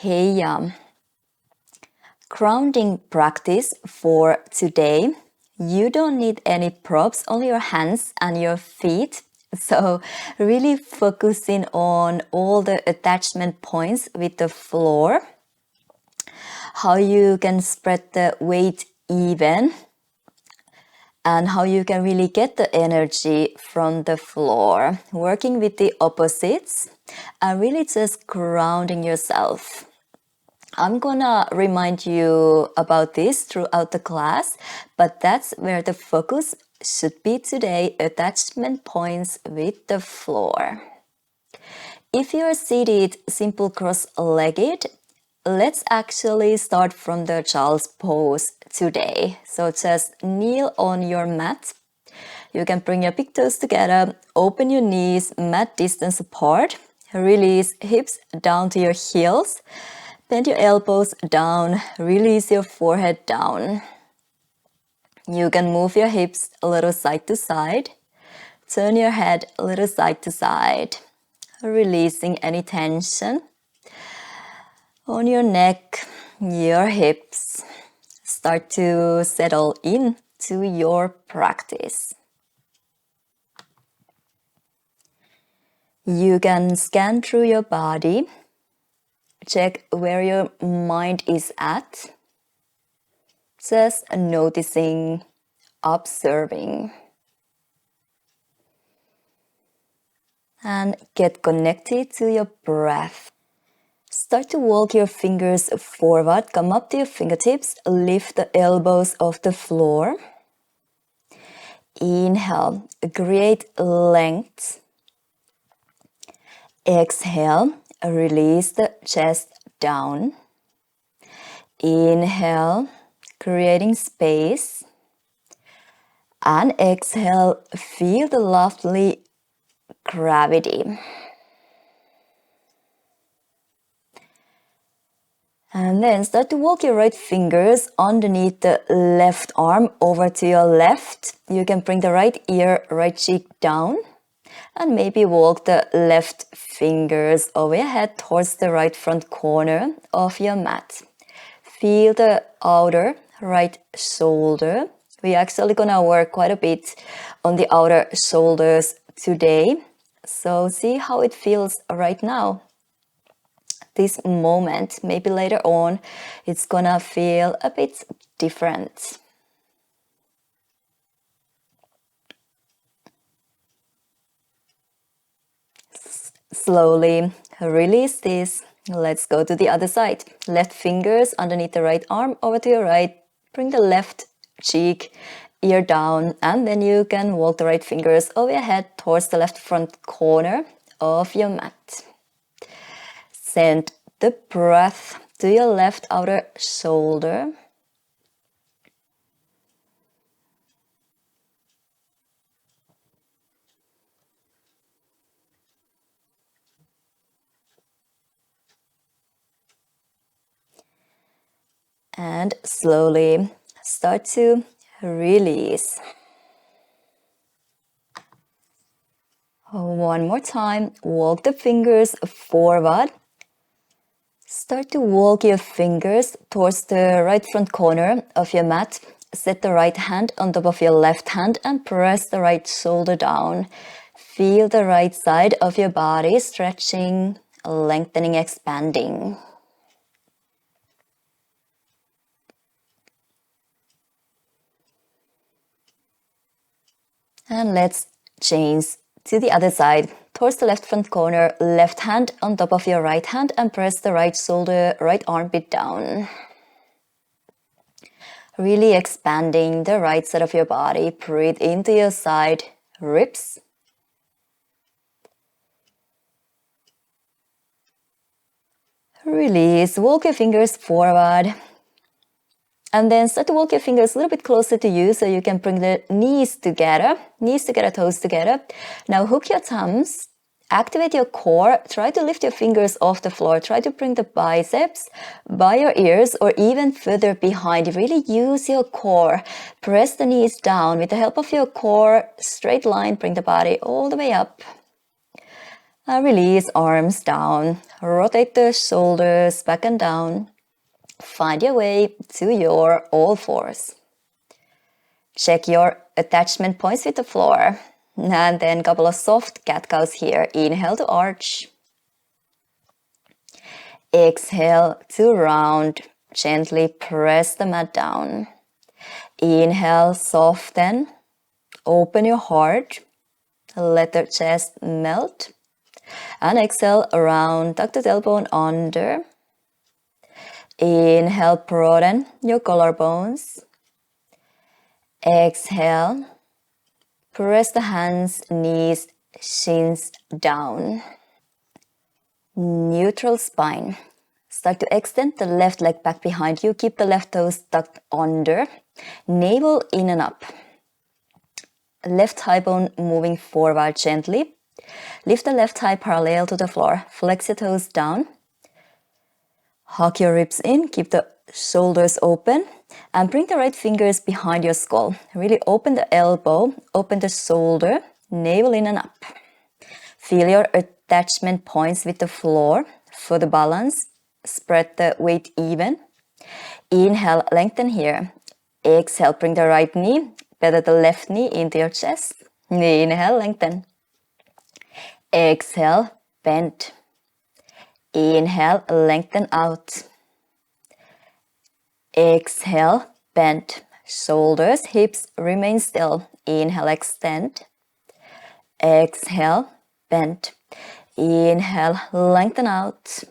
Hey, grounding practice for today. You don't need any props, only your hands and your feet. So really focusing on all the attachment points with the floor. How you can spread the weight even. And how you can really get the energy from the floor. Working with the opposites and really just grounding yourself. I'm gonna remind you about this throughout the class, but that's where the focus should be today, attachment points with the floor. If you're seated simple cross-legged, let's actually start from the child's pose today. So just kneel on your mat. You can bring your big toes together, open your knees, mat distance apart, release hips down to your heels. Bend your elbows down, release your forehead down. You can move your hips a little side to side. Turn your head a little side to side, releasing any tension on your neck, your hips. Start to settle into your practice. You can scan through your body. Check where your mind is at. Just noticing, observing. And get connected to your breath. Start to walk your fingers forward. Come up to your fingertips. Lift the elbows off the floor. Inhale. Create length. Exhale. Release the chest down. Inhale, creating space. And exhale, feel the lovely gravity. And then start to walk your right fingers underneath the left arm over to your left. You can bring the right ear, right cheek down. And maybe walk the left fingers overhead towards the right front corner of your mat. Feel the outer right shoulder. We're actually gonna work quite a bit on the outer shoulders today. So see how it feels right now. This moment, maybe later on, it's gonna feel a bit different. Slowly release this. Let's go to the other side. Left fingers underneath the right arm over to your right. Bring the left cheek, ear down, and then you can walk the right fingers over your head towards the left front corner of your mat. Send the breath to your left outer shoulder. And slowly start to release. One more time, walk the fingers forward. Start to walk your fingers towards the right front corner of your mat. Set the right hand on top of your left hand and press the right shoulder down. Feel the right side of your body stretching, lengthening, expanding. And let's change to the other side. Towards the left front corner, left hand on top of your right hand and press the right shoulder, right armpit down. Really expanding the right side of your body. Breathe into your side ribs. Release, walk your fingers forward. And then start to walk your fingers a little bit closer to you so you can bring the knees together, toes together. Now hook your thumbs, activate your core, try to lift your fingers off the floor, try to bring the biceps by your ears or even further behind. Really use your core, press the knees down with the help of your core, straight line, bring the body all the way up. Release arms down. Rotate the shoulders back and down. Find your way to your all fours. Check your attachment points with the floor. And then a couple of soft cat-cows here. Inhale to arch. Exhale to round. Gently press the mat down. Inhale, soften. Open your heart. Let the chest melt. And exhale, round. Tuck the tailbone under. Inhale, broaden your collarbones. Exhale. Press the hands, knees, shins down. Neutral spine. Start to extend the left leg back behind you. Keep the left toes tucked under. Navel in and up. Left thigh bone moving forward gently. Lift the left thigh parallel to the floor. Flex your toes down. Hug your ribs in. Keep the shoulders open. And bring the right fingers behind your skull. Really open the elbow. Open the shoulder. Navel in and up. Feel your attachment points with the floor. For the balance, spread the weight even. Inhale, lengthen here. Exhale, bring the right knee. Pedal the left knee into your chest. Inhale, lengthen. Exhale, bend. Inhale, lengthen out. Exhale, bend. Shoulders, hips remain still. Inhale, extend. Exhale, bend. Inhale, lengthen out.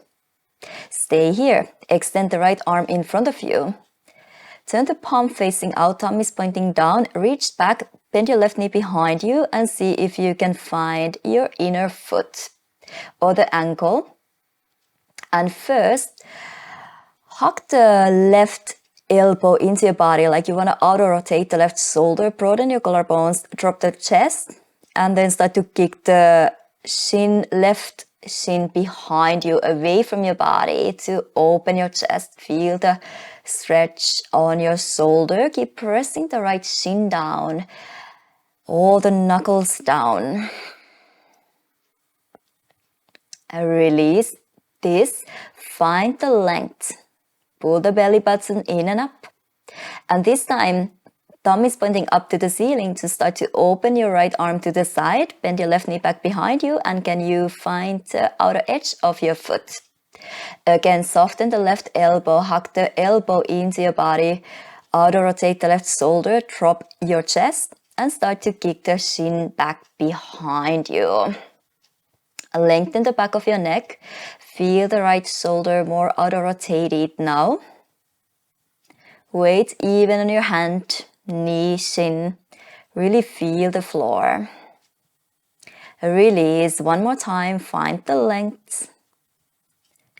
Stay here. Extend the right arm in front of you. Turn the palm facing out, thumb is pointing down. Reach back, bend your left knee behind you and see if you can find your inner foot or the ankle. And first, hug the left elbow into your body like you want to auto-rotate the left shoulder. Broaden your collarbones, drop the chest, and then start to kick the left shin behind you, away from your body to open your chest. Feel the stretch on your shoulder. Keep pressing the right shin down, all the knuckles down. And release this. Find the length. Pull the belly button in and up. And this time, thumb is pointing up to the ceiling to start to open your right arm to the side. Bend your left knee back behind you. And can you find the outer edge of your foot? Again, soften the left elbow. Hug the elbow into your body. Auto-rotate the left shoulder. Drop your chest. And start to kick the shin back behind you. Lengthen the back of your neck. Feel the right shoulder more auto-rotated now. Weight even on your hand, knee, shin. Really feel the floor. Release one more time. Find the length.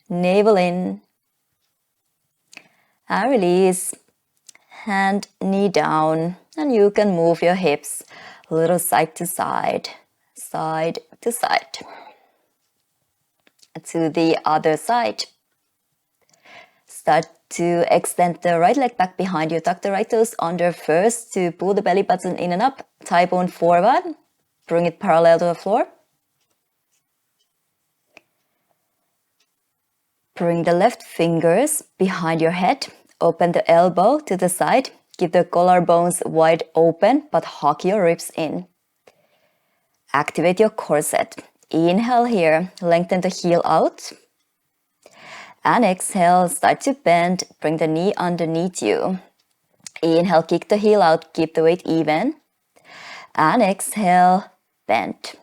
Navel in. And release. Hand, knee down. And you can move your hips a little side to side. Side to side. To the other side. Start to extend the right leg back behind you. Tuck the right toes under first to pull the belly button in and up. Thigh bone forward. Bring it parallel to the floor. Bring the left fingers behind your head. Open the elbow to the side. Keep the collarbones wide open, but hug your ribs in. Activate your corset. Inhale here, lengthen the heel out. And exhale, start to bend, bring the knee underneath you. Inhale, kick the heel out, keep the weight even. And exhale, bend.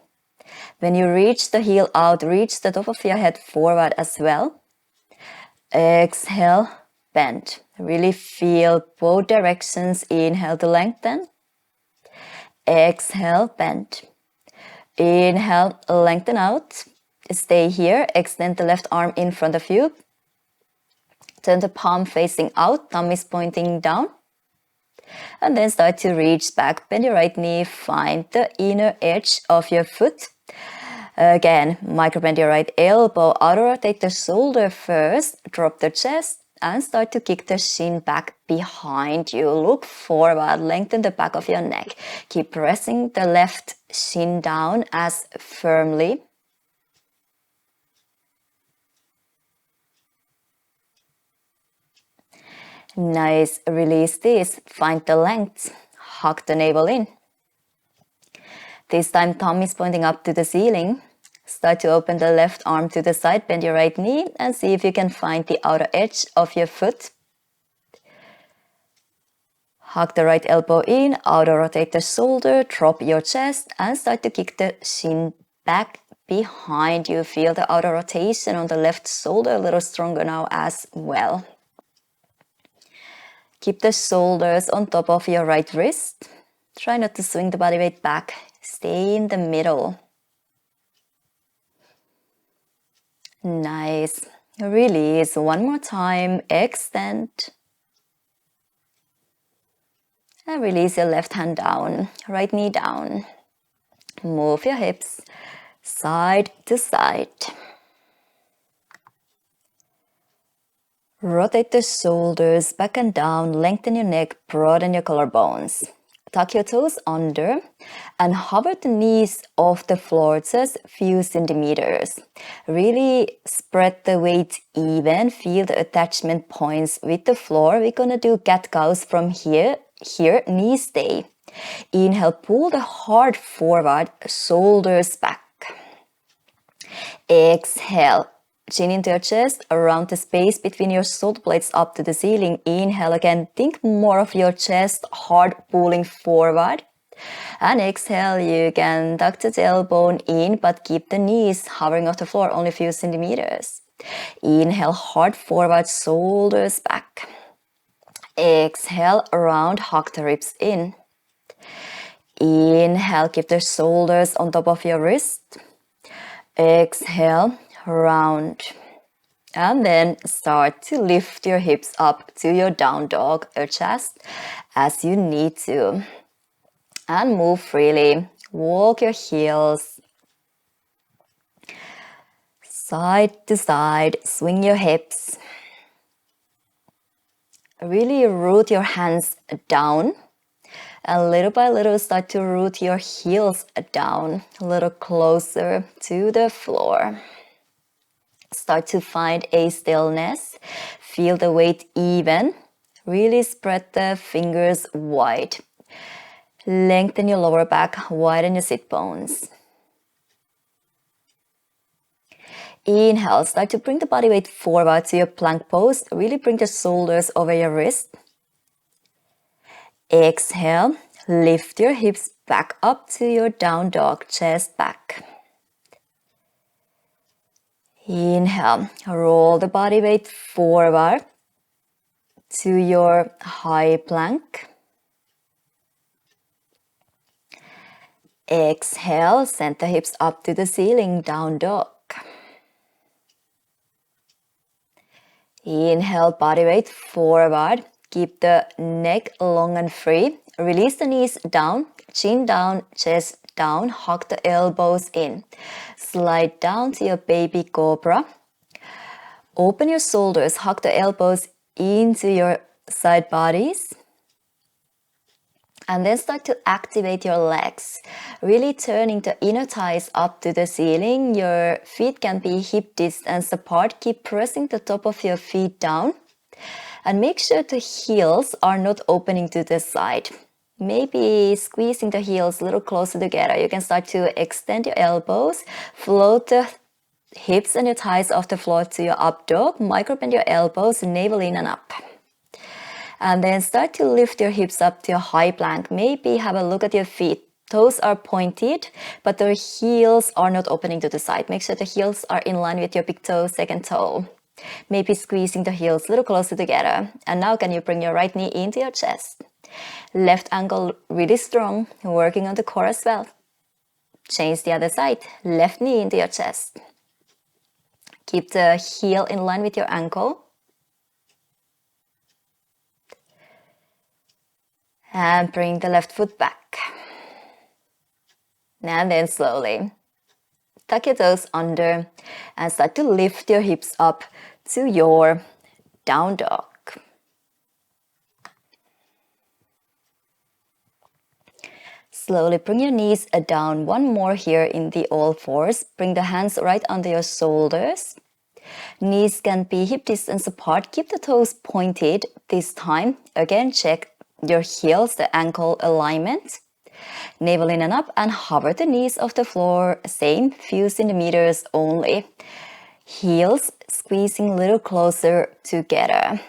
When you reach the heel out, reach the top of your head forward as well. Exhale, bend. Really feel both directions. Inhale to lengthen. Exhale, bend. Inhale, lengthen out. Stay here. Extend the left arm in front of you. Turn the palm facing out. Thumb is pointing down. And then start to reach back. Bend your right knee. Find the inner edge of your foot. Again, micro-bend your right elbow. Auto-rotate the shoulder first. Drop the chest. And start to kick the shin back behind you. Look forward. Lengthen the back of your neck. Keep pressing the left shin down as firmly. Nice. Release this. Find the length. Hug the navel in. This time thumb is pointing up to the ceiling. Start to open the left arm to the side, bend your right knee and see if you can find the outer edge of your foot. Hug the right elbow in, outer rotate the shoulder, drop your chest and start to kick the shin back behind you. Feel the outer rotation on the left shoulder a little stronger now as well. Keep the shoulders on top of your right wrist. Try not to swing the body weight back. Stay in the middle. Nice. Release. One more time. Extend. And release your left hand down. Right knee down. Move your hips side to side. Rotate the shoulders back and down. Lengthen your neck. Broaden your collarbones. Tuck your toes under and hover the knees off the floor just a few centimeters. Really spread the weight even. Feel the attachment points with the floor. We're gonna do cat cows from here, knees stay. Inhale, pull the heart forward, shoulders back. Exhale, chin into your chest, around the space between your shoulder blades up to the ceiling. Inhale again, think more of your chest, heart pulling forward. And exhale, you can tuck the tailbone in, but keep the knees hovering off the floor, only a few centimeters. Inhale, heart forward, shoulders back. Exhale, around, hug the ribs in. Inhale, keep the shoulders on top of your wrist. Exhale, round. And then start to lift your hips up to your down dog, adjust as you need to. And move freely. Walk your heels side to side, swing your hips. Really root your hands down. And little by little start to root your heels down, a little closer to the floor. Start to find a stillness. Feel the weight even. Really spread the fingers wide. Lengthen your lower back, widen your sit bones. Inhale, start to bring the body weight forward to your plank pose. Really bring the shoulders over your wrist. Exhale, lift your hips back up to your down dog, chest back. Inhale, roll the body weight forward to your high plank. Exhale, send the hips up to the ceiling, down dog. Inhale, body weight forward. Keep the neck long and free. Release the knees down, chin down, chest down. Hug the elbows in. Slide down to your baby cobra. Open your shoulders, hug the elbows into your side bodies. And then start to activate your legs, really turning the inner thighs up to the ceiling. Your feet can be hip distance apart. Keep pressing the top of your feet down. And make sure the heels are not opening to the side. Maybe squeezing the heels a little closer together. You can start to extend your elbows, float the hips and your thighs off the floor to your up dog. Micro bend your elbows, navel in and up. And then start to lift your hips up to your high plank. Maybe have a look at your feet. Toes are pointed, but the heels are not opening to the side. Make sure the heels are in line with your big toe, second toe. Maybe squeezing the heels a little closer together. And now can you bring your right knee into your chest. Left ankle really strong, working on the core as well. Change the other side. Left knee into your chest. Keep the heel in line with your ankle. And bring the left foot back. And then slowly tuck your toes under and start to lift your hips up to your down dog. Slowly bring your knees down. One more here in the all fours. Bring the hands right under your shoulders. Knees can be hip distance apart. Keep the toes pointed this time. Again, check your heels, the ankle alignment. Navel in and up, and hover the knees off the floor. Same, few centimeters only. Heels squeezing a little closer together.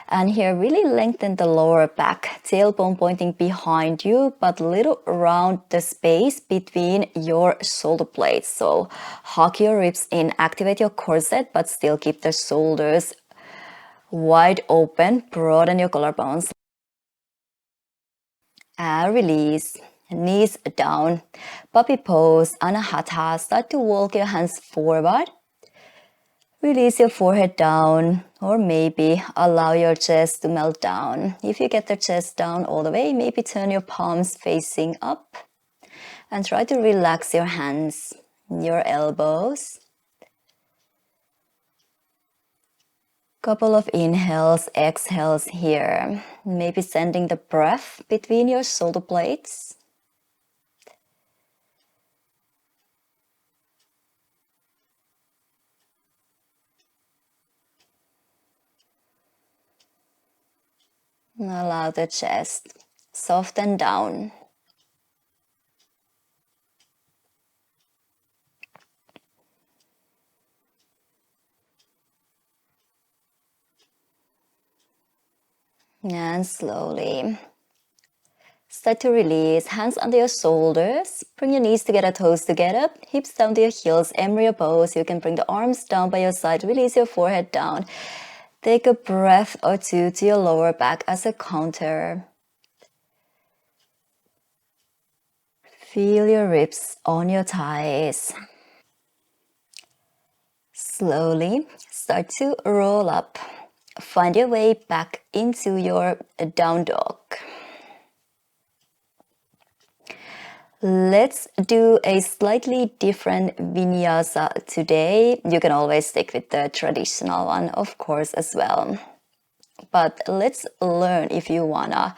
And here, really lengthen the lower back, tailbone pointing behind you, but a little around the space between your shoulder blades. So hug your ribs in, activate your corset, but still keep the shoulders wide open, broaden your collarbones. And release, knees down, puppy pose, anahata. Start to walk your hands forward. Release your forehead down, or maybe allow your chest to melt down. If you get the chest down all the way, maybe turn your palms facing up and try to relax your hands, your elbows. Couple of inhales, exhales here. Maybe sending the breath between your shoulder blades. Allow the chest soften down. And slowly start to release. Hands under your shoulders. Bring your knees together, toes together. Hips down to your heels, embryo pose. You can bring the arms down by your side. Release your forehead down. Take a breath or two to your lower back as a counter. Feel your ribs on your thighs. Slowly start to roll up. Find your way back into your down dog. Let's do a slightly different vinyasa today. You can always stick with the traditional one, of course, as well. But let's learn if you wanna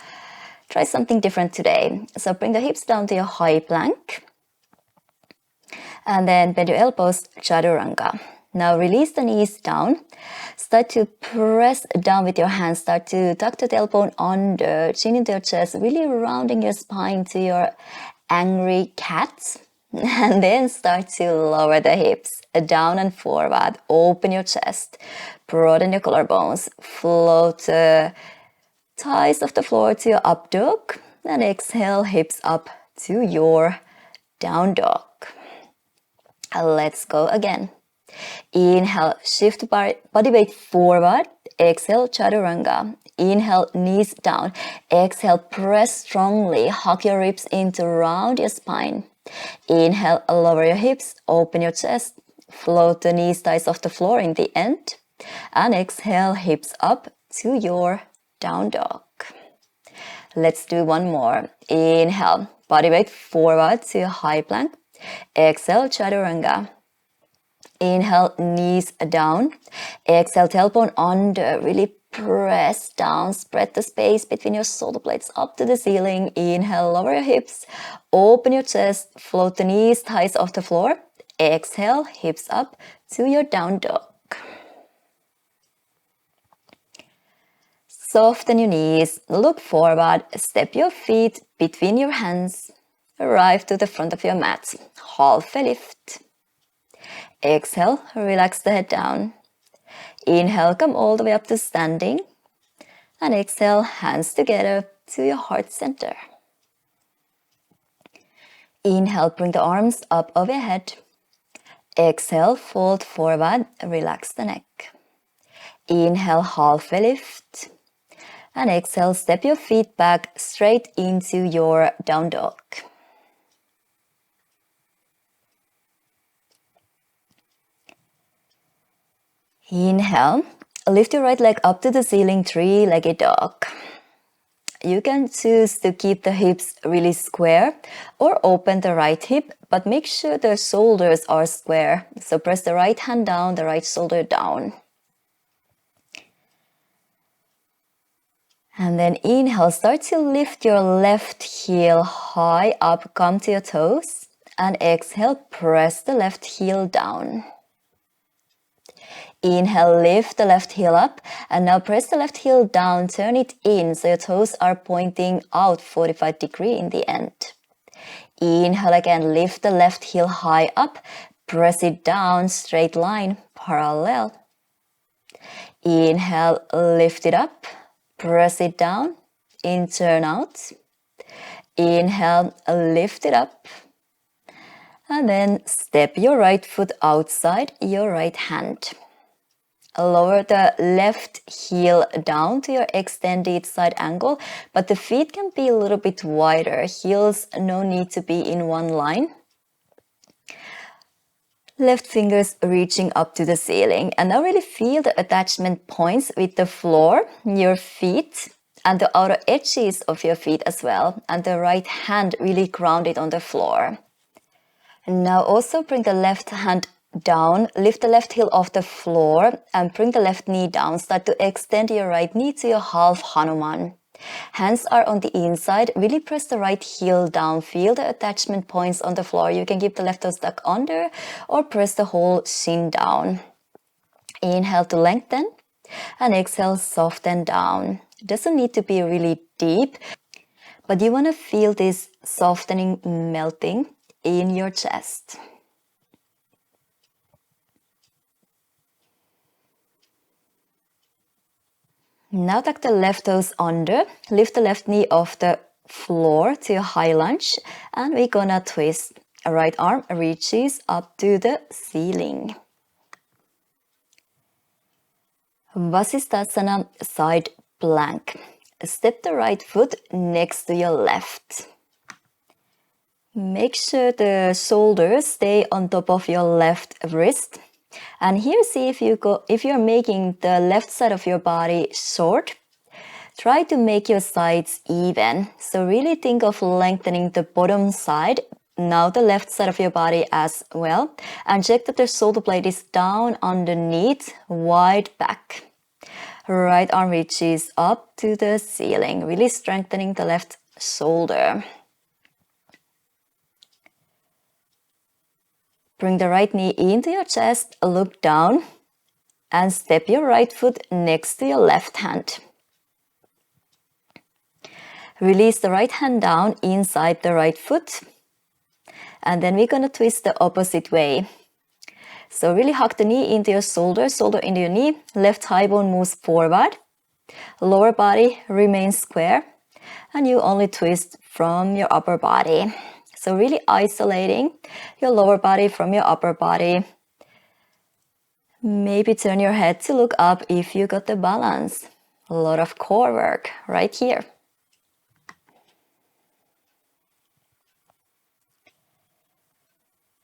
try something different today. So bring the hips down to your high plank. And then bend your elbows, chaturanga. Now release the knees down. Start to press down with your hands. Start to tuck the tailbone under, chin into your chest, really rounding your spine to your angry cat. And then start to lower the hips down and forward. Open your chest. Broaden your collarbones. Float the thighs off the floor to your up dog. And exhale, hips up to your down dog. Let's go again. Inhale, shift body weight forward. Exhale, chaturanga. Inhale, knees down. Exhale, press strongly. Hug your ribs in to round your spine. Inhale, lower your hips, open your chest. Float the knees, thighs off the floor in the end. And exhale, hips up to your down dog. Let's do one more. Inhale, body weight forward to your high plank. Exhale, chaturanga. Inhale, knees down. Exhale, tailbone under. Really press down. Spread the space between your shoulder blades up to the ceiling. Inhale, lower your hips. Open your chest. Float the knees, thighs off the floor. Exhale, hips up to your down dog. Soften your knees. Look forward. Step your feet between your hands. Arrive to the front of your mat. Half a lift. Exhale, relax the head down. Inhale, come all the way up to standing. And exhale, hands together to your heart center. Inhale, bring the arms up overhead. Exhale, fold forward, relax the neck. Inhale, half a lift. And exhale, step your feet back straight into your down dog. Inhale, lift your right leg up to the ceiling, three-legged dog. You can choose to keep the hips really square or open the right hip, but make sure the shoulders are square. So press the right hand down, the right shoulder down. And then inhale, start to lift your left heel high up, come to your toes. And exhale, press the left heel down. Inhale, lift the left heel up, and now press the left heel down, turn it in so your toes are pointing out 45 degrees in the end. Inhale again, lift the left heel high up, press it down, straight line, parallel. Inhale, lift it up, press it down, in, turn out. Inhale, lift it up, and then step your right foot outside your right hand. Lower the left heel down to your extended side angle, but the feet can be a little bit wider. Heels no need to be in one line. Left fingers reaching up to the ceiling, and now really feel the attachment points with the floor, your feet, and the outer edges of your feet as well, and the right hand really grounded on the floor. And now also bring the left hand down, lift the left heel off the floor, and bring the left knee down. Start to extend your right knee to your half Hanuman. Hands are on the inside. Really press the right heel down. Feel the attachment points on the floor. You can keep the left toe stuck under or press the whole shin down. Inhale to lengthen and exhale, soften down. It doesn't need to be really deep, but you want to feel this softening, melting in your chest. Now tuck the left toes under, lift the left knee off the floor to a high lunge, and we're gonna twist. Right arm reaches up to the ceiling. Vasisthasana, side plank. Step the right foot next to your left. Make sure the shoulders stay on top of your left wrist. And here, see if you're making the left side of your body short, try to make your sides even. So really think of lengthening the bottom side, now the left side of your body as well. And check that the shoulder blade is down underneath, wide back. Right arm reaches up to the ceiling, really strengthening the left shoulder. Bring the right knee into your chest, look down, and step your right foot next to your left hand. Release the right hand down inside the right foot, and then we're going to twist the opposite way. So really hug the knee into your shoulder, shoulder into your knee, left thigh bone moves forward, lower body remains square, and you only twist from your upper body. So really isolating your lower body from your upper body. Maybe turn your head to look up if you got the balance. A lot of core work right here.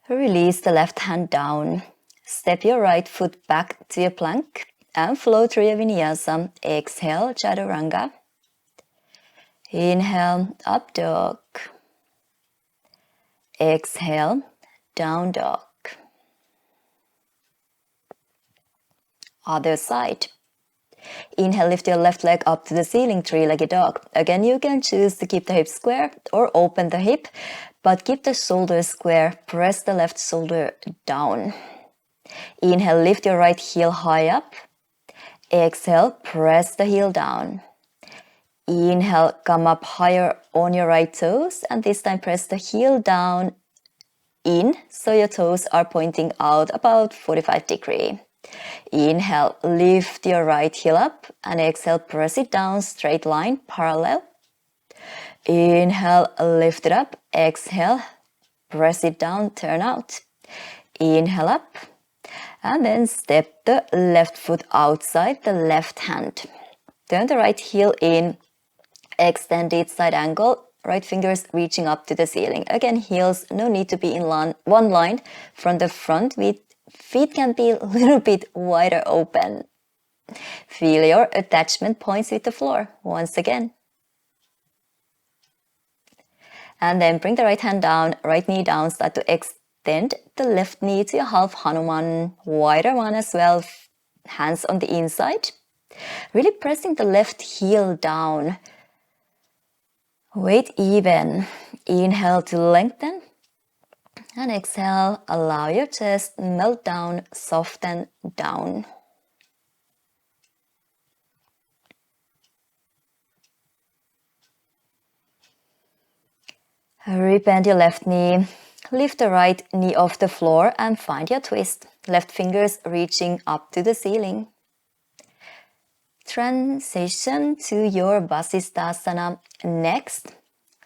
Release the left hand down. Step your right foot back to your plank and flow through your Vinyasa. Exhale, Chaturanga. Inhale, up dog. Exhale, down dog. Other side. Inhale, lift your left leg up to the ceiling, three-legged dog. Again, you can choose to keep the hip square or open the hip, but keep the shoulders square. Press the left shoulder down. Inhale, lift your right heel high up. Exhale, press the heel down. Inhale, come up higher on your right toes, and this time press the heel down in, so your toes are pointing out about 45 degrees. Inhale, lift your right heel up, and exhale, press it down, straight line, parallel. Inhale, lift it up, exhale, press it down, turn out. Inhale up, and then step the left foot outside the left hand. Turn the right heel in, extended side angle, right fingers reaching up to the ceiling. Again, heels no need to be in one line from the front. Feet can be a little bit wider open. Feel your attachment points with the floor once again. And then bring the right hand down, right knee down, start to extend the left knee to your half Hanuman, wider one as well, hands on the inside. Really pressing the left heel down. Weight even. Inhale to lengthen. And exhale, allow your chest melt down, soften down. Rebend your left knee. Lift the right knee off the floor and find your twist. Left fingers reaching up to the ceiling. Transition to your Vasisthasana next.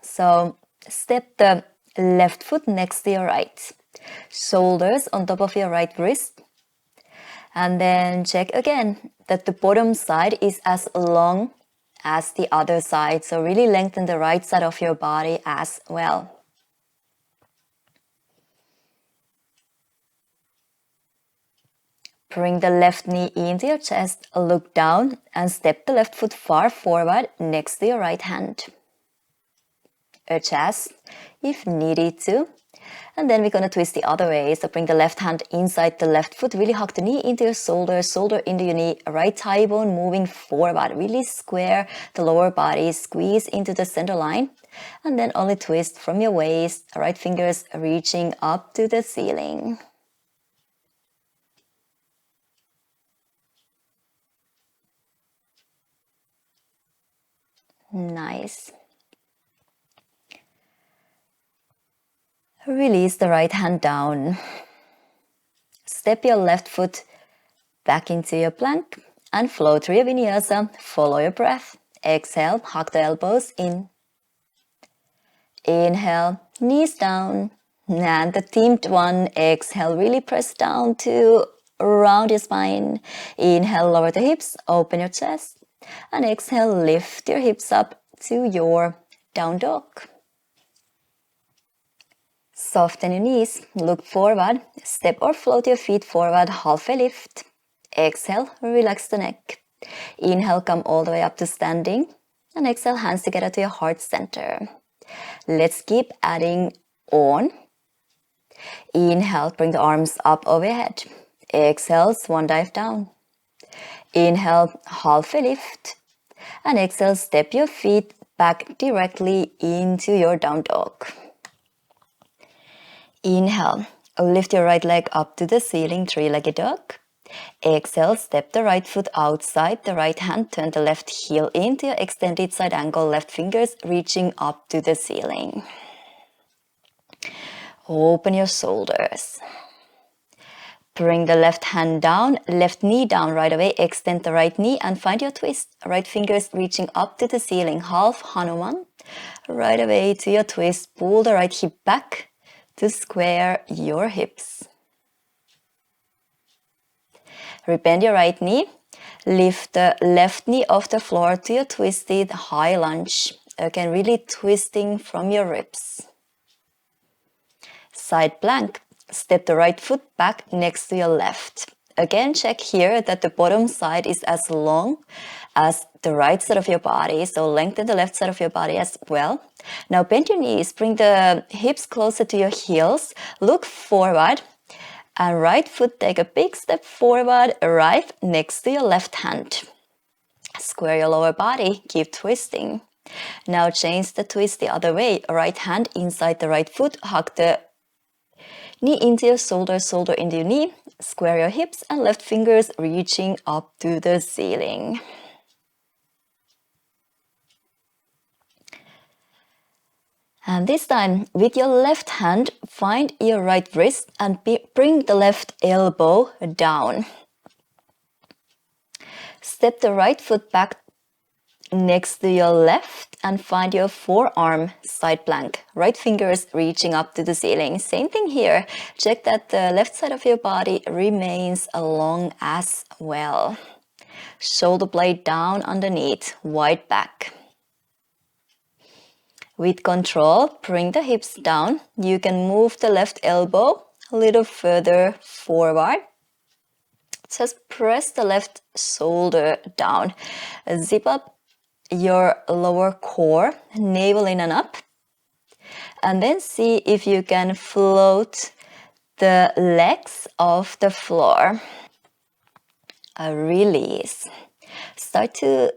So step the left foot next to your right. Shoulders on top of your right wrist. And then check again that the bottom side is as long as the other side. So really lengthen the right side of your body as well. Bring the left knee into your chest, look down and step the left foot far forward next to your right hand. Adjust if needed to. And then we're going to twist the other way. So bring the left hand inside the left foot. Really hug the knee into your shoulder, shoulder into your knee. Right thigh bone moving forward. Really square the lower body. Squeeze into the center line. And then only twist from your waist. Right fingers reaching up to the ceiling. Nice. Release the right hand down. Step your left foot back into your plank and flow through your Vinyasa. Follow your breath. Exhale, hug the elbows in. Inhale, knees down. And the teamed one, exhale, really press down to round your spine. Inhale, lower the hips, open your chest. And exhale, lift your hips up to your down dog. Soften your knees, look forward, step or float your feet forward, halfway lift. Exhale, relax the neck. Inhale, come all the way up to standing. And exhale, hands together to your heart center. Let's keep adding on. Inhale, bring the arms up overhead. Exhale, swan dive down. Inhale, halfway lift. And exhale, step your feet back directly into your down dog. Inhale, lift your right leg up to the ceiling, three-legged dog. Exhale, step the right foot outside the right hand, turn the left heel into your extended side angle, left fingers reaching up to the ceiling. Open your shoulders. Bring the left hand down, left knee down right away, extend the right knee and find your twist. Right fingers reaching up to the ceiling, half Hanuman. Right away to your twist, pull the right hip back to square your hips. Rebend your right knee. Lift the left knee off the floor to your twisted high lunge. Again, really twisting from your ribs. Side plank. Step the right foot back next to your left. Again, check here that the bottom side is as long as the right side of your body. So lengthen the left side of your body as well. Now bend your knees. Bring the hips closer to your heels. Look forward. And right foot, take a big step forward, right next to your left hand. Square your lower body, keep twisting. Now change the twist the other way. Right hand inside the right foot, hug the knee into your shoulder, shoulder into your knee. Square your hips and left fingers reaching up to the ceiling. And this time, with your left hand, find your right wrist and bring the left elbow down. Step the right foot back next to your left and find your forearm side plank. Right fingers reaching up to the ceiling. Same thing here. Check that the left side of your body remains long as well. Shoulder blade down underneath, wide back. With control, bring the hips down. You can move the left elbow a little further forward. Just press the left shoulder down. Zip up your lower core, navel in and up. And then see if you can float the legs off the floor. A release. Start to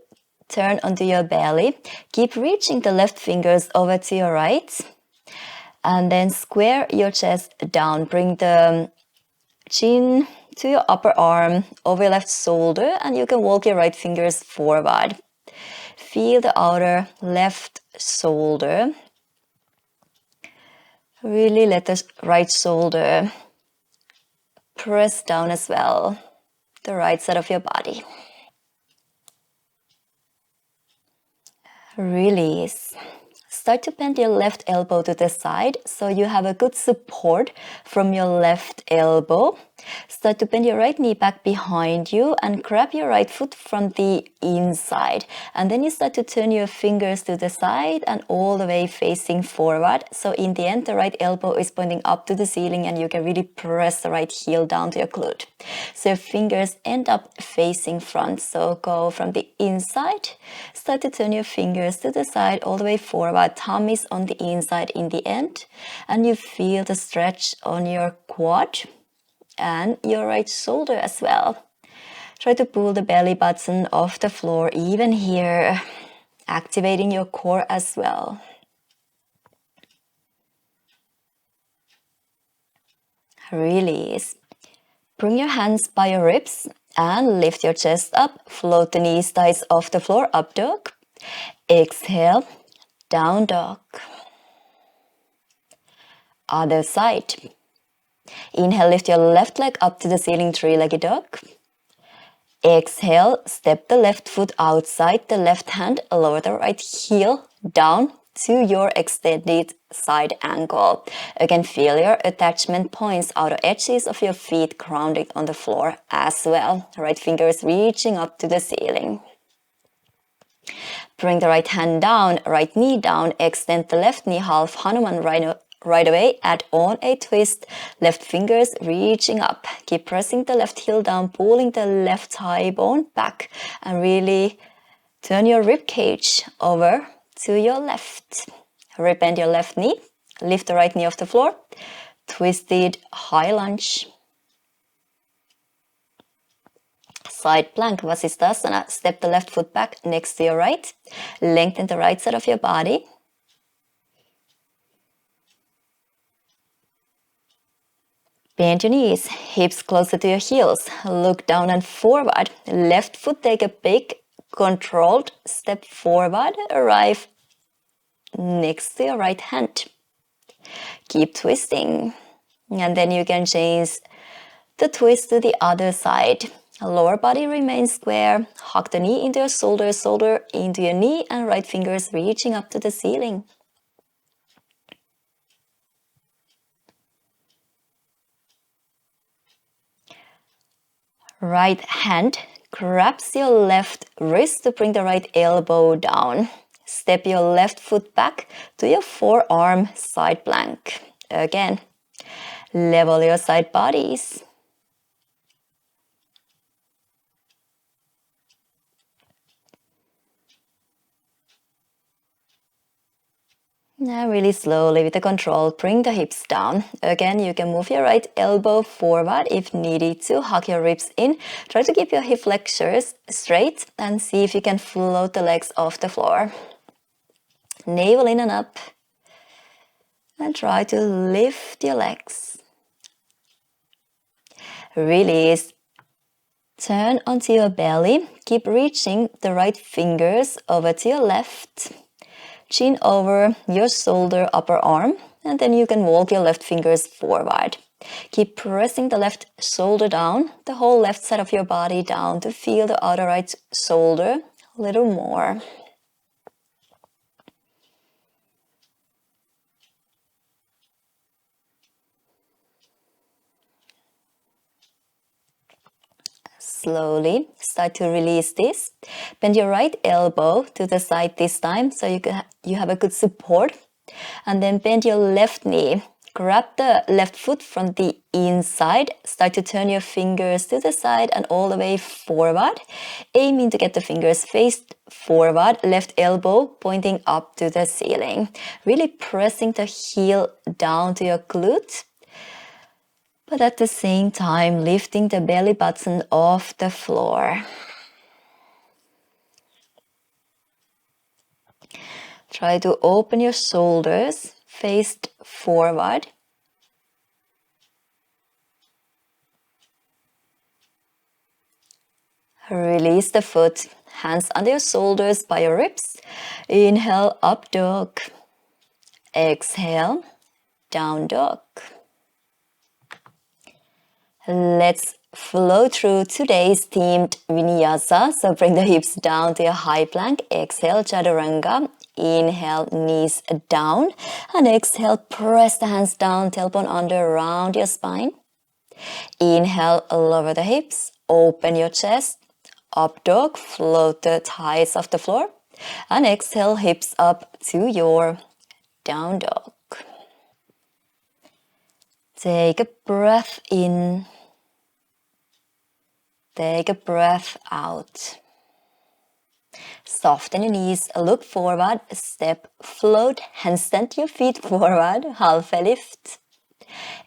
turn onto your belly. Keep reaching the left fingers over to your right. And then square your chest down. Bring the chin to your upper arm, over your left shoulder, and you can walk your right fingers forward. Feel the outer left shoulder. Really let the right shoulder press down as well, the right side of your body. Release. Start to bend your left elbow to the side so you have a good support from your left elbow. Start to bend your right knee back behind you and grab your right foot from the inside. And then you start to turn your fingers to the side and all the way facing forward. So in the end, the right elbow is pointing up to the ceiling and you can really press the right heel down to your glute. So your fingers end up facing front. So go from the inside, start to turn your fingers to the side all the way forward. Thumb is on the inside in the end. And you feel the stretch on your quad and your right shoulder as well. Try to pull the belly button off the floor even here, activating your core as well. Release. Bring your hands by your ribs and lift your chest up. Float the knees, thighs off the floor, up dog. Exhale, down dog. Other side. Inhale, lift your left leg up to the ceiling, three-legged dog. Exhale, step the left foot outside the left hand, lower the right heel down to your extended side ankle. Again, feel your attachment points, outer edges of your feet grounded on the floor as well. Right fingers reaching up to the ceiling. Bring the right hand down, right knee down, extend the left knee half Hanuman right away, add on a twist, left fingers reaching up. Keep pressing the left heel down, pulling the left thigh bone back and really turn your rib cage over to your left. Rebend your left knee, lift the right knee off the floor, twisted high lunge. Side plank, Vasisthasana, step the left foot back next to your right, lengthen the right side of your body. Bend your knees, hips closer to your heels, look down and forward, left foot take a big controlled step forward, arrive next to your right hand. Keep twisting, and then you can change the twist to the other side. Lower body remains square, hug the knee into your shoulder, shoulder into your knee, and right fingers reaching up to the ceiling. Right hand grabs your left wrist to bring the right elbow down. Step your left foot back to your forearm side plank. Again, level your side bodies. Now really slowly with the control, bring the hips down. Again, you can move your right elbow forward if needed to. Hug your ribs in. Try to keep your hip flexors straight and see if you can float the legs off the floor. Navel in and up. And try to lift your legs. Release. Turn onto your belly. Keep reaching the right fingers over to your left. Chin over your shoulder, upper arm, and then you can walk your left fingers forward. Keep pressing the left shoulder down, the whole left side of your body down to feel the outer right shoulder a little more. Slowly start to release this. Bend your right elbow to the side this time so you have a good support. And then bend your left knee. Grab the left foot from the inside. Start to turn your fingers to the side and all the way forward. Aiming to get the fingers faced forward. Left elbow pointing up to the ceiling. Really pressing the heel down to your glute. But at the same time, lifting the belly button off the floor. Try to open your shoulders, faced forward. Release the foot, hands under your shoulders by your ribs. Inhale, up dog. Exhale, down dog. Let's flow through today's themed Vinyasa. So bring the hips down to a high plank. Exhale, Chaturanga. Inhale, knees down. And exhale, press the hands down, tailbone under, round your spine. Inhale, lower the hips, open your chest. Up dog, float the thighs off the floor. And exhale, hips up to your down dog. Take a breath in. Take a breath out. Soften your knees, look forward, step, float, handstand your feet forward, halfway lift.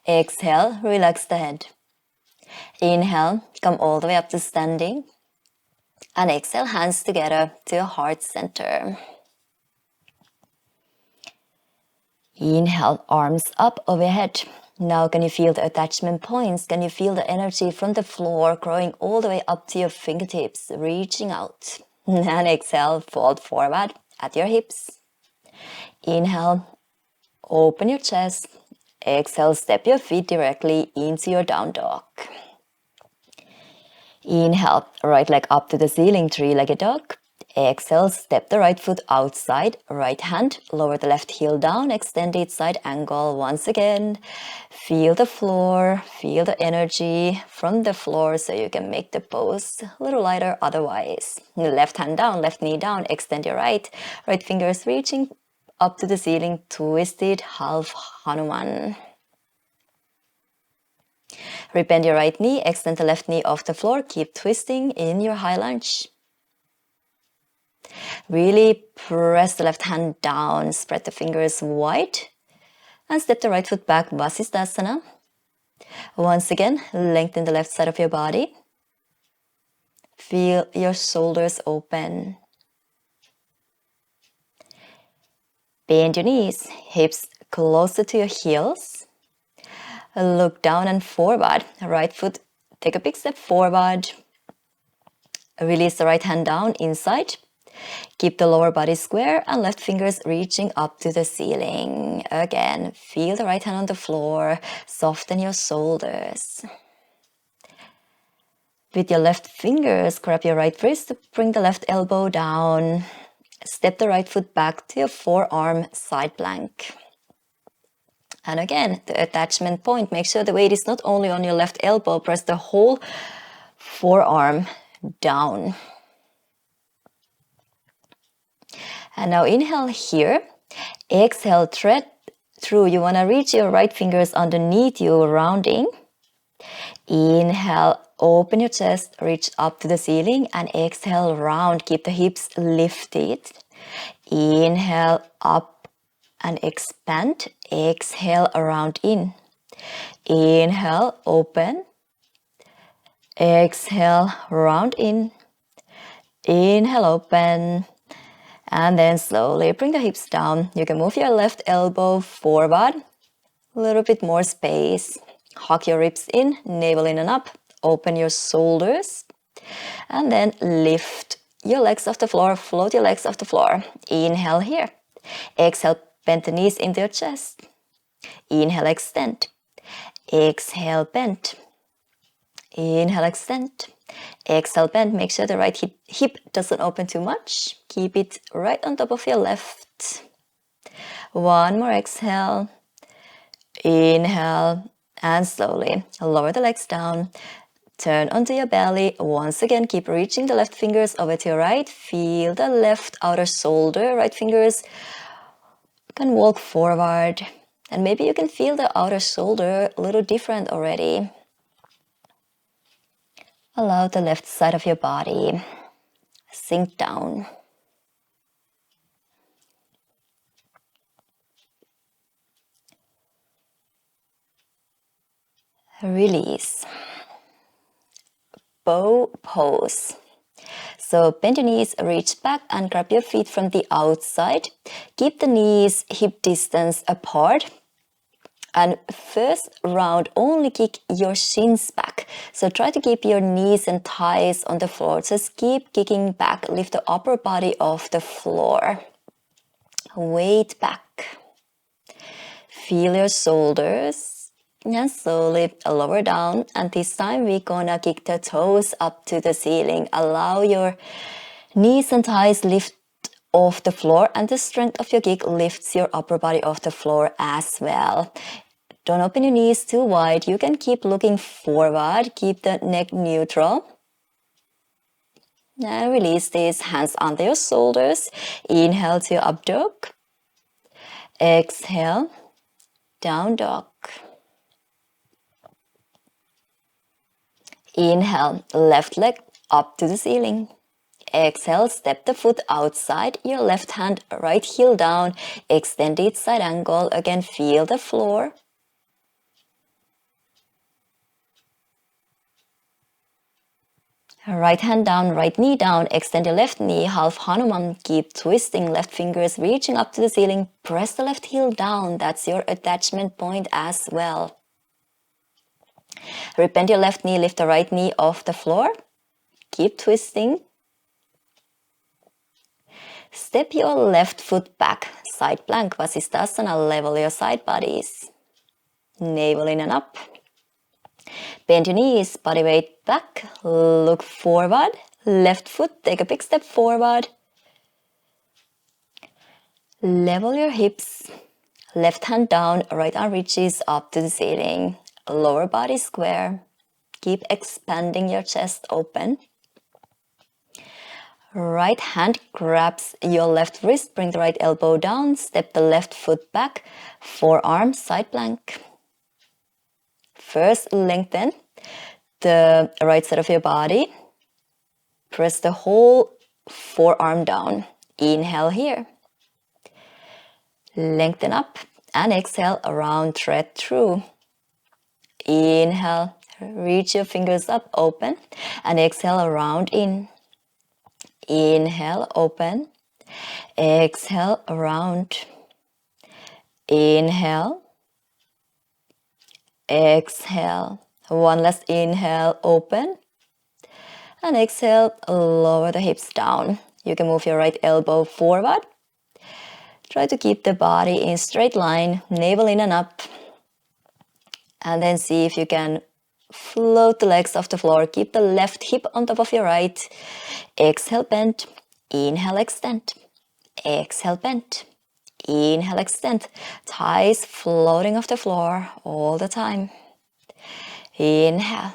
Exhale, relax the head. Inhale, come all the way up to standing. And exhale, hands together to your heart center. Inhale, arms up overhead. Now can you feel the attachment points? Can you feel the energy from the floor growing all the way up to your fingertips, reaching out? And exhale, fold forward at your hips. Inhale, open your chest. Exhale, step your feet directly into your down dog. Inhale, right leg up to the ceiling, three-legged dog. Exhale, step the right foot outside, right hand, lower the left heel down, extend it side angle once again. Feel the floor, feel the energy from the floor so you can make the pose a little lighter otherwise. Left hand down, left knee down, extend your right fingers reaching up to the ceiling, twisted half Hanuman. Rebend your right knee, extend the left knee off the floor, keep twisting in your high lunge. Really press the left hand down, spread the fingers wide, and step the right foot back, Vasisthasana. Once again, lengthen the left side of your body. Feel your shoulders open. Bend your knees, hips closer to your heels. Look down and forward. Right foot, take a big step forward. Release the right hand down inside. Keep the lower body square and left fingers reaching up to the ceiling. Again, feel the right hand on the floor. Soften your shoulders. With your left fingers, grab your right wrist, bring the left elbow down. Step the right foot back to your forearm side plank. And again, the attachment point. Make sure the weight is not only on your left elbow, press the whole forearm down. And now inhale here. Exhale, thread through. You want to reach your right fingers underneath you, rounding. Inhale, open your chest, reach up to the ceiling, and exhale, round. Keep the hips lifted. Inhale, up and expand. Exhale, round in. Inhale, open. Exhale, round in. Inhale, open. And then slowly bring the hips down. You can move your left elbow forward. A little bit more space. Hug your ribs in, navel in and up. Open your shoulders. And then lift your legs off the floor. Float your legs off the floor. Inhale here. Exhale, bend the knees into your chest. Inhale, extend. Exhale, bend. Inhale, extend. Exhale, bend. Make sure the right hip doesn't open too much. Keep it right on top of your left. One more exhale. Inhale. And slowly lower the legs down. Turn onto your belly. Once again, keep reaching the left fingers over to your right. Feel the left outer shoulder. Right fingers can walk forward. And maybe you can feel the outer shoulder a little different already. Allow the left side of your body sink down. Release. Bow pose. So bend your knees, reach back and grab your feet from the outside. Keep the knees hip distance apart. And first round, only kick your shins back. So try to keep your knees and thighs on the floor. Just keep kicking back. Lift the upper body off the floor. Weight back. Feel your shoulders and slowly lower down. And this time we're gonna kick the toes up to the ceiling. Allow your knees and thighs lift off the floor, and the strength of your kick lifts your upper body off the floor as well. Don't open your knees too wide. You can keep looking forward. Keep the neck neutral. And release these hands under your shoulders. Inhale to up dog. Exhale, down dog. Inhale, left leg up to the ceiling. Exhale, step the foot outside your left hand, right heel down, extended side angle. Again, feel the floor. Right hand down, right knee down, extend your left knee, half Hanuman, keep twisting, left fingers reaching up to the ceiling, press the left heel down, that's your attachment point as well. Bend your left knee, lift the right knee off the floor, keep twisting. Step your left foot back, side plank, Vasisthasana, level your side bodies. Navel in and up. Bend your knees, body weight back, look forward. Left foot, take a big step forward. Level your hips. Left hand down, right arm reaches up to the ceiling. Lower body square. Keep expanding your chest open. Right hand grabs your left wrist, bring the right elbow down, step the left foot back, forearm side plank. First, lengthen the right side of your body. Press the whole forearm down. Inhale here. Lengthen up and exhale, around, thread through. Inhale, reach your fingers up, open, and exhale, around in. Inhale, open. Exhale, around. Inhale. Exhale. One last inhale, open. And exhale, lower the hips down. You can move your right elbow forward. Try to keep the body in straight line, navel in and up. And then see if you can float the legs off the floor. Keep the left hip on top of your right. Exhale, bend. Inhale, extend. Exhale, bend. Inhale, extend. Thighs floating off the floor all the time. Inhale.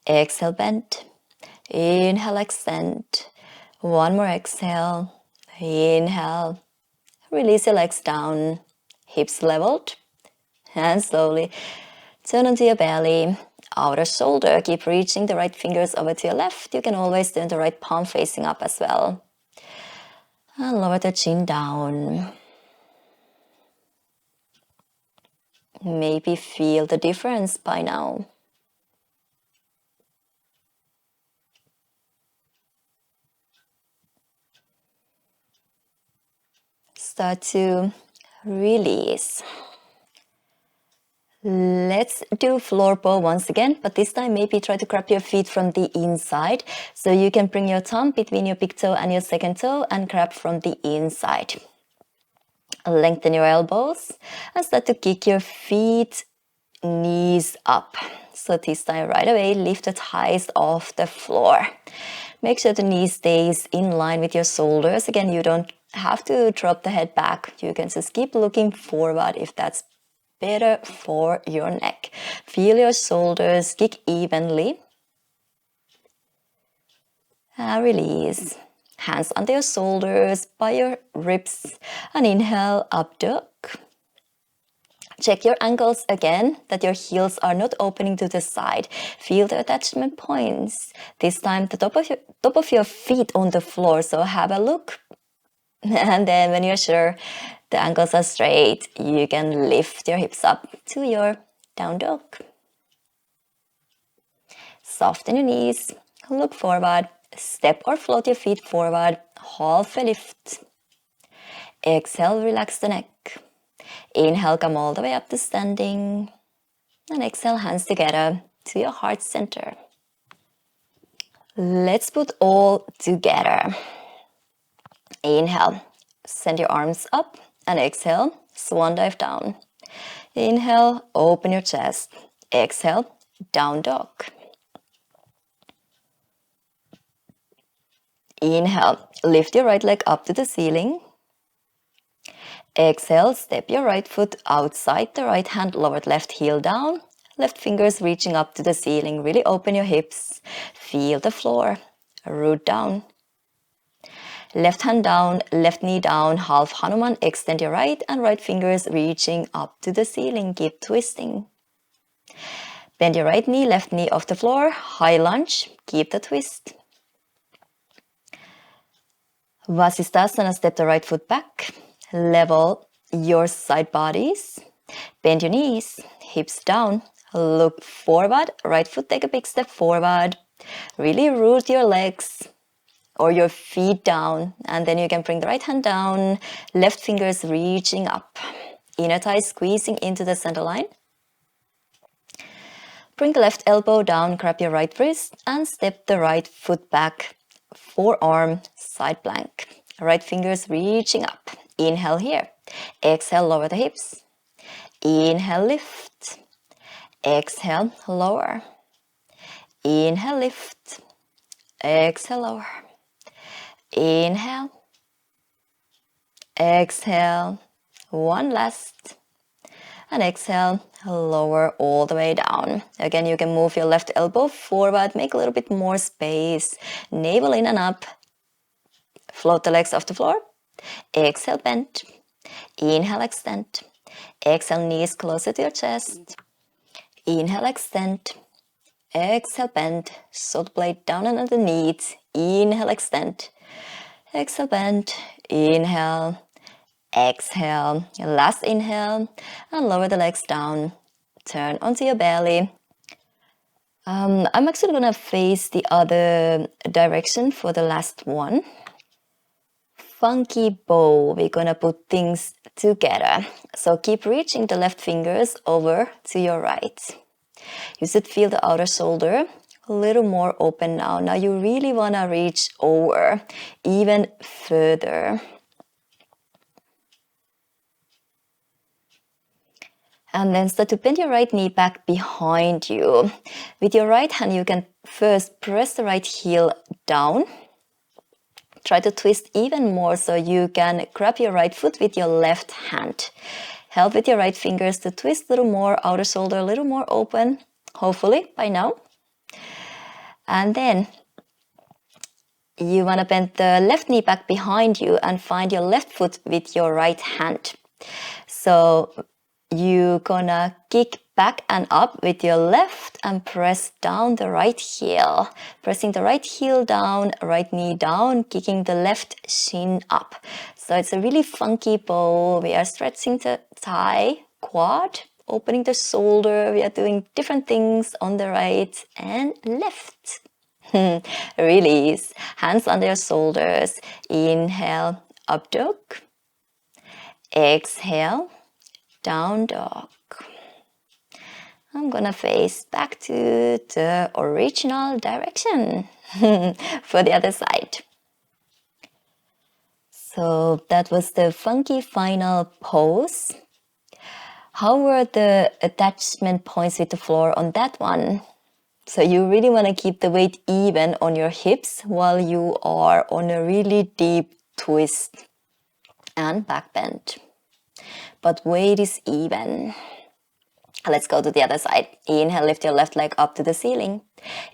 Exhale, bend. Inhale, extend. One more exhale. Inhale. Release your legs down. Hips leveled. And slowly turn onto your belly. Outer shoulder. Keep reaching the right fingers over to your left. You can always turn the right palm facing up as well. And lower the chin down. Maybe feel the difference by now. Start to release. Let's do floor bow once again, but this time maybe try to grab your feet from the inside. So you can bring your thumb between your big toe and your second toe and grab from the inside. Lengthen your elbows and start to kick your feet, knees up. So this time right away, lift the thighs off the floor. Make sure the knee stays in line with your shoulders. Again, you don't have to drop the head back. You can just keep looking forward if that's better for your neck. Feel your shoulders kick evenly. And release. Hands under your shoulders, by your ribs. And inhale, up dog. Check your ankles again, that your heels are not opening to the side. Feel the attachment points. This time the top of your feet on the floor, so have a look. And then when you're sure the ankles are straight, you can lift your hips up to your down dog. Soften your knees, look forward, step or float your feet forward, half a lift. Exhale, relax the neck. Inhale, come all the way up to standing. And exhale, hands together to your heart center. Let's put all together. Inhale, send your arms up and exhale, swan dive down. Inhale, open your chest. Exhale, down dog. Inhale, lift your right leg up to the ceiling. Exhale, step your right foot outside the right hand, lowered left heel down. Left fingers reaching up to the ceiling. Really open your hips. Feel the floor. Root down. Left hand down, left knee down, half Hanuman. Extend your right and right fingers reaching up to the ceiling. Keep twisting. Bend your right knee, left knee off the floor. High lunge. Keep the twist. Vasisthasana, step the right foot back. Level your side bodies. Bend your knees, hips down. Look forward. Right foot, take a big step forward. Really root your legs or your feet down. And then you can bring the right hand down. Left fingers reaching up. Inner thighs squeezing into the center line. Bring the left elbow down, grab your right wrist and step the right foot back. Forearm, side plank. Right fingers reaching up. Inhale here. Exhale, lower the hips. Inhale, lift. Exhale, lower. Inhale, lift. Exhale, lower. Inhale. Exhale. One last. And exhale, lower all the way down. Again, you can move your left elbow forward, make a little bit more space. Navel in and up. Float the legs off the floor. Exhale, bend. Inhale, extend. Exhale, knees closer to your chest. Inhale, extend. Exhale, bend. Shoulder blade down and underneath. Inhale, extend. Exhale, bend. Inhale. Exhale. Last inhale. And lower the legs down. Turn onto your belly. I'm actually going to face the other direction for the last one. Funky bow. We're going to put things together. So keep reaching the left fingers over to your right. You should feel the outer shoulder a little more open now. Now you really want to reach over even further. And then start to bend your right knee back behind you. With your right hand, you can first press the right heel down. Try to twist even more so you can grab your right foot with your left hand. Help with your right fingers to twist a little more, outer shoulder a little more open, hopefully by now. And then you want to bend the left knee back behind you and find your left foot with your right hand. So you're gonna kick back and up with your left and press down the right heel. Pressing the right heel down, right knee down, kicking the left shin up. So it's a really funky bow. We are stretching the thigh, quad, opening the shoulder. We are doing different things on the right and left. Release. Hands under your shoulders. Inhale, up dog. Exhale, down dog. I'm gonna face back to the original direction for the other side. So that was the funky final pose. How were the attachment points with the floor on that one? So you really want to keep the weight even on your hips while you are on a really deep twist and back bend. But weight is even. Let's go to the other side. Inhale, lift your left leg up to the ceiling.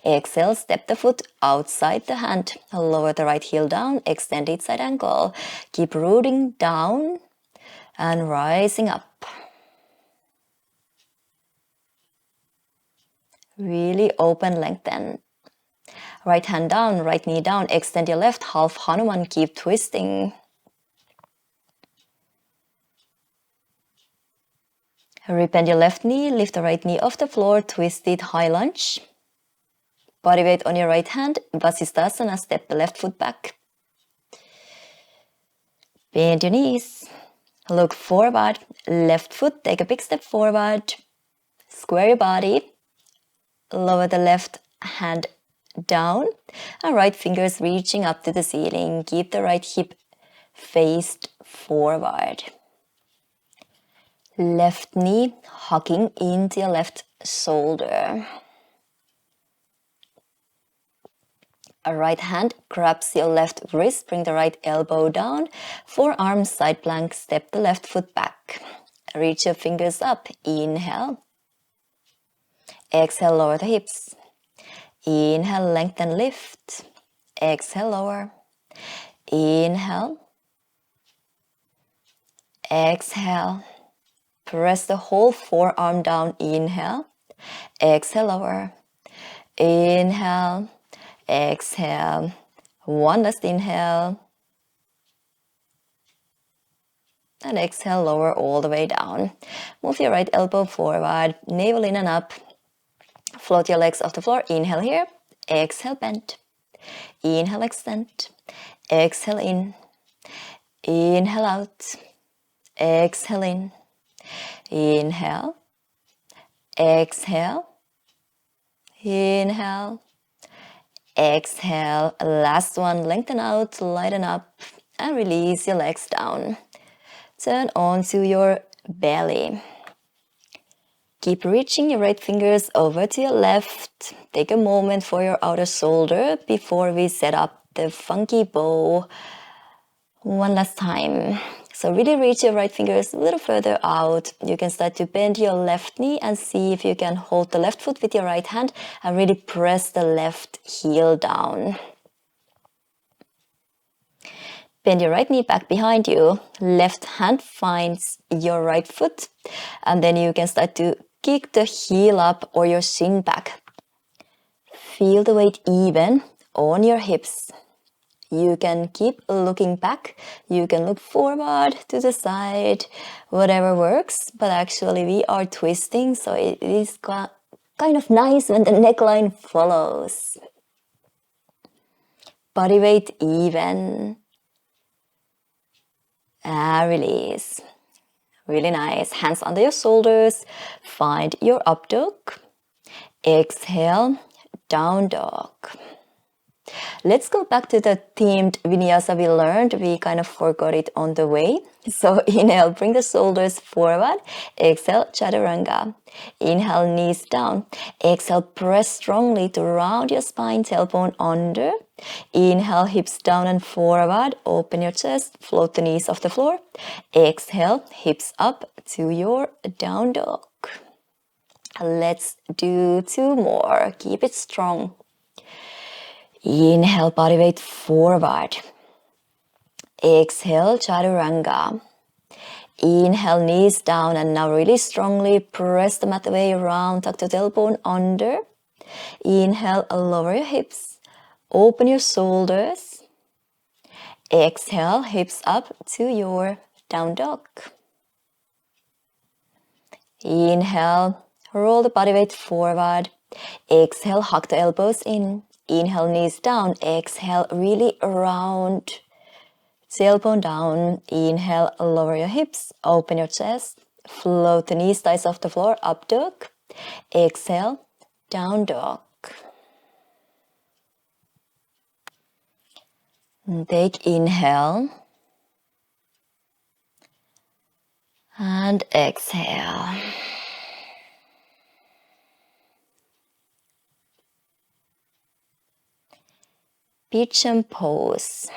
Exhale, step the foot outside the hand. Lower the right heel down, extend each side ankle. Keep rooting down and rising up. Really open, lengthen. Right hand down, right knee down. Extend your left, half Hanuman. Keep twisting. Bend your left knee, lift the right knee off the floor, twist it, high lunge. Body weight on your right hand, Vasisthasana, step the left foot back. Bend your knees, look forward, left foot, take a big step forward. Square your body, lower the left hand down, and right fingers reaching up to the ceiling. Keep the right hip faced forward. Left knee hugging into your left shoulder. A right hand grabs your left wrist, bring the right elbow down, forearm side plank, step the left foot back. Reach your fingers up, inhale. Exhale, lower the hips. Inhale, lengthen, lift. Exhale, lower. Inhale. Exhale. Press the whole forearm down, inhale. Exhale, lower. Inhale. Exhale. One last inhale. And exhale, lower all the way down. Move your right elbow forward, navel in and up. Float your legs off the floor. Inhale here. Exhale, bend. Inhale, extend. Exhale in. Inhale out. Exhale in. Inhale. Exhale. Inhale. Exhale. Last one. Lengthen out, lighten up, and release your legs down. Turn onto your belly. Keep reaching your right fingers over to your left. Take a moment for your outer shoulder before we set up the funky bow. One last time. So really reach your right fingers a little further out. You can start to bend your left knee and see if you can hold the left foot with your right hand and really press the left heel down. Bend your right knee back behind you. Left hand finds your right foot. And then you can start to kick the heel up or your shin back. Feel the weight even on your hips. You can keep looking back. You can look forward to the side, whatever works. But actually we are twisting, so it is kind of nice when the neckline follows. Body weight even. Release. Really nice. Hands under your shoulders. Find your up dog. Exhale, down dog. Let's go back to the themed Vinyasa we learned. We kind of forgot it on the way. So inhale, bring the shoulders forward. Exhale, chaturanga. Inhale, knees down. Exhale, press strongly to round your spine, tailbone under. Inhale, hips down and forward. Open your chest, float the knees off the floor. Exhale, hips up to your down dog. Let's do 2 more. Keep it strong. Inhale, body weight forward. Exhale, chaturanga. Inhale, knees down, and now really strongly press the mat away around, tuck the tailbone under. Inhale, lower your hips. Open your shoulders. Exhale, hips up to your down dog. Inhale, roll the body weight forward. Exhale, hug the elbows in. Inhale, knees down. Exhale, really round. Tailbone down. Inhale, lower your hips. Open your chest. Float the knees, thighs off the floor. Up dog. Exhale, down dog. Take inhale. And exhale. Pigeon pose.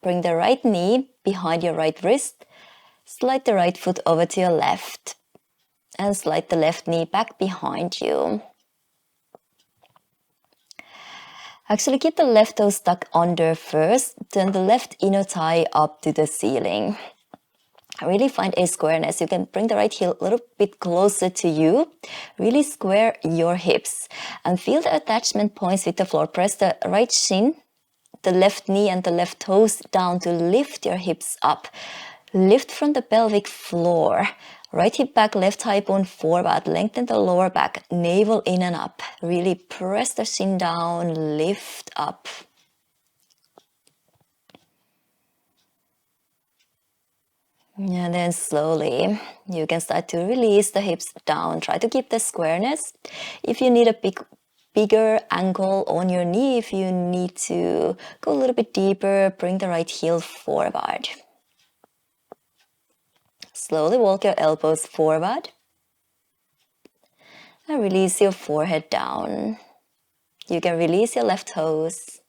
Bring the right knee behind your right wrist. Slide the right foot over to your left. And slide the left knee back behind you. Actually, keep the left toe stuck under first. Turn the left inner thigh up to the ceiling. Really find a squareness. You can bring the right heel a little bit closer to you. Really square your hips. And feel the attachment points with the floor. Press the right shin, the left knee and the left toes down to lift your hips up. Lift from the pelvic floor. Right hip back, left thigh bone forward. Lengthen the lower back, navel in and up. Really press the shin down, lift up. And then slowly, you can start to release the hips down. Try to keep the squareness. If you need a bigger angle on your knee, if you need to go a little bit deeper, bring the right heel forward. Slowly walk your elbows forward and release your forehead down. You can release your left toes.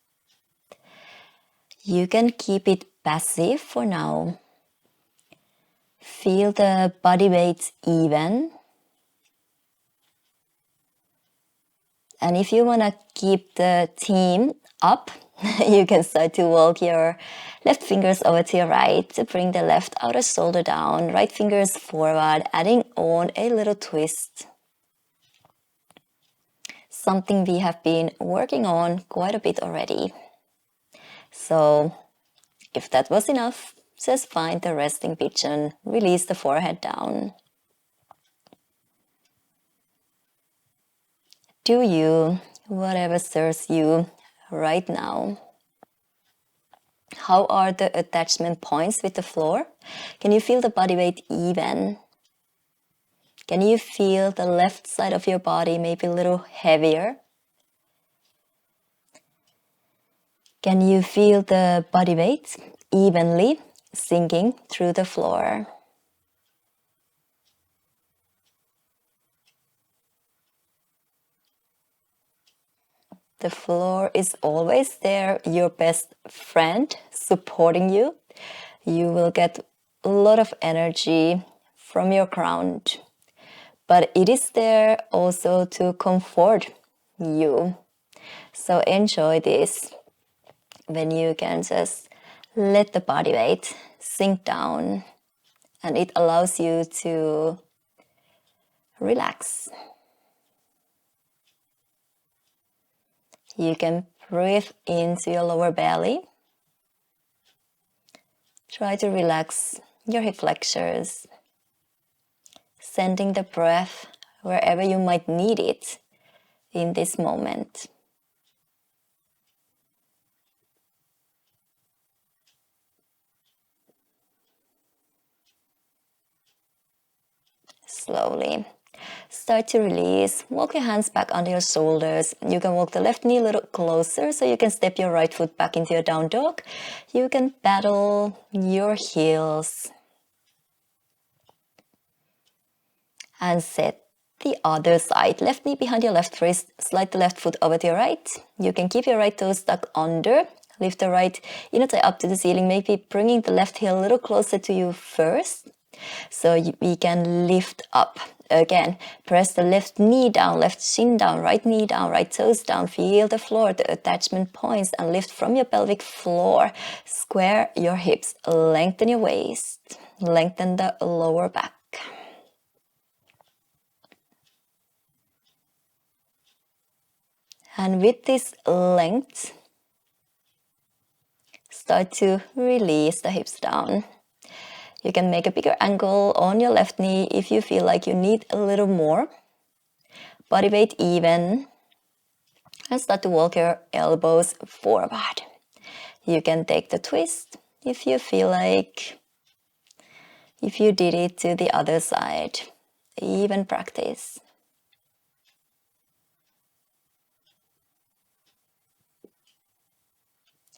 You can keep it passive for now. Feel the body weight even. And if you want to keep the theme up, you can start to walk your left fingers over to your right to bring the left outer shoulder down, right fingers forward, adding on a little twist. Something we have been working on quite a bit already. So if that was enough, just find the resting pigeon, release the forehead down. Do you, whatever serves you right now. How are the attachment points with the floor? Can you feel the body weight even? Can you feel the left side of your body maybe a little heavier? Can you feel the body weight evenly sinking through the floor? The floor is always there, your best friend, supporting you. You will get a lot of energy from your ground, but it is there also to comfort you. So enjoy this when you can just let the body weight sink down, and it allows you to relax. You can breathe into your lower belly. Try to relax your hip flexors, sending the breath wherever you might need it in this moment. Slowly start to release. Walk your hands back under your shoulders. You can walk the left knee a little closer so you can step your right foot back into your down dog. You can paddle your heels and set the other side. Left knee behind your left wrist. Slide the left foot over to your right. You can keep your right toe stuck under. Lift the right inner thigh up to the ceiling, maybe bringing the left heel a little closer to you first. So we can lift up. Again, press the left knee down, left shin down, right knee down, right toes down. Feel the floor, the attachment points, and lift from your pelvic floor. Square your hips, lengthen your waist, lengthen the lower back. And with this length, start to release the hips down. You can make a bigger angle on your left knee if you feel like you need a little more. Body weight even. And start to walk your elbows forward. You can take the twist if you feel like, if you did it to the other side. Even practice.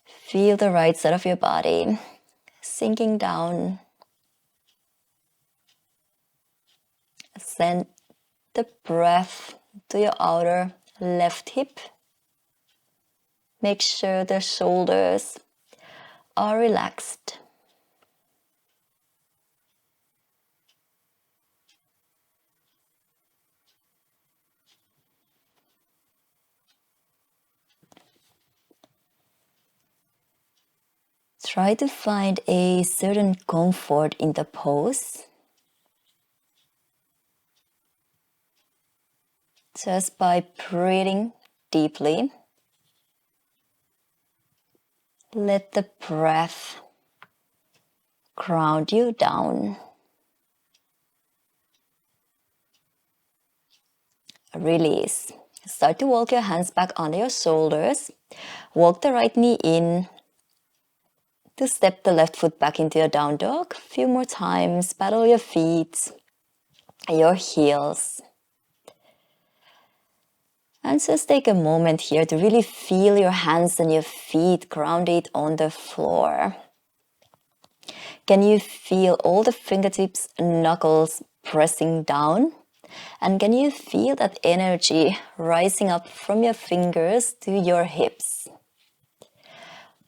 Feel the right side of your body sinking down. Send the breath to your outer left hip. Make sure the shoulders are relaxed. Try to find a certain comfort in the pose. Just by breathing deeply. Let the breath ground you down. Release. Start to walk your hands back under your shoulders. Walk the right knee in. To step the left foot back into your down dog. A few more times. Paddle your feet, your heels. And just take a moment here to really feel your hands and your feet grounded on the floor. Can you feel all the fingertips, knuckles pressing down? And can you feel that energy rising up from your fingers to your hips?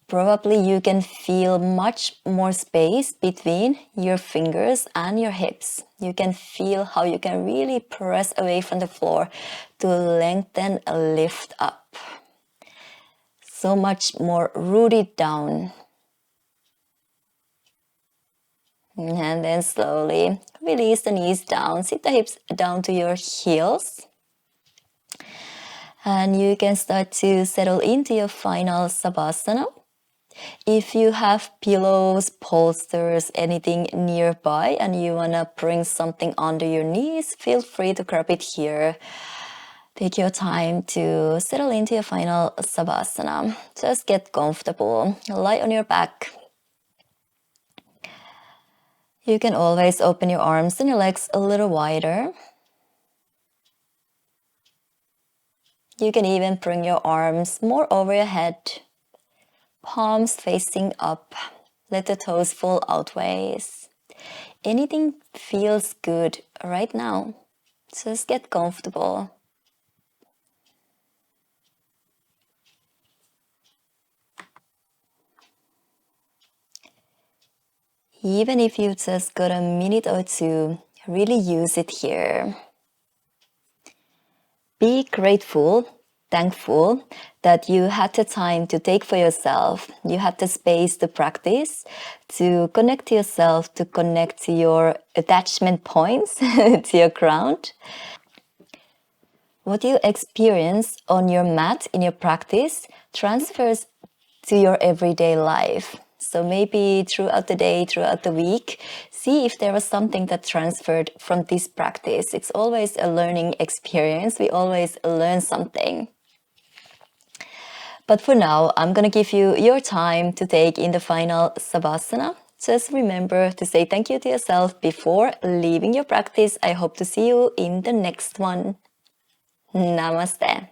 Probably you can feel much more space between your fingers and your hips. You can feel how you can really press away from the floor to lengthen, lift up. So much more rooted down. And then slowly release the knees down, sit the hips down to your heels. And you can start to settle into your final Savasana. If you have pillows, bolsters, anything nearby and you want to bring something under your knees, feel free to grab it here. Take your time to settle into your final Savasana. Just get comfortable. Lie on your back. You can always open your arms and your legs a little wider. You can even bring your arms more over your head. Palms facing up. Let the toes fall outwards. Anything feels good right now. Just get comfortable. Even if you just got a minute or two, really use it here. Be grateful, thankful that you had the time to take for yourself. You had the space to practice, to connect to yourself, to connect to your attachment points, to your ground. What you experience on your mat in your practice transfers to your everyday life. So maybe throughout the day, throughout the week, see if there was something that transferred from this practice. It's always a learning experience. We always learn something. But for now, I'm going to give you your time to take in the final Savasana. Just remember to say thank you to yourself before leaving your practice. I hope to see you in the next one. Namaste.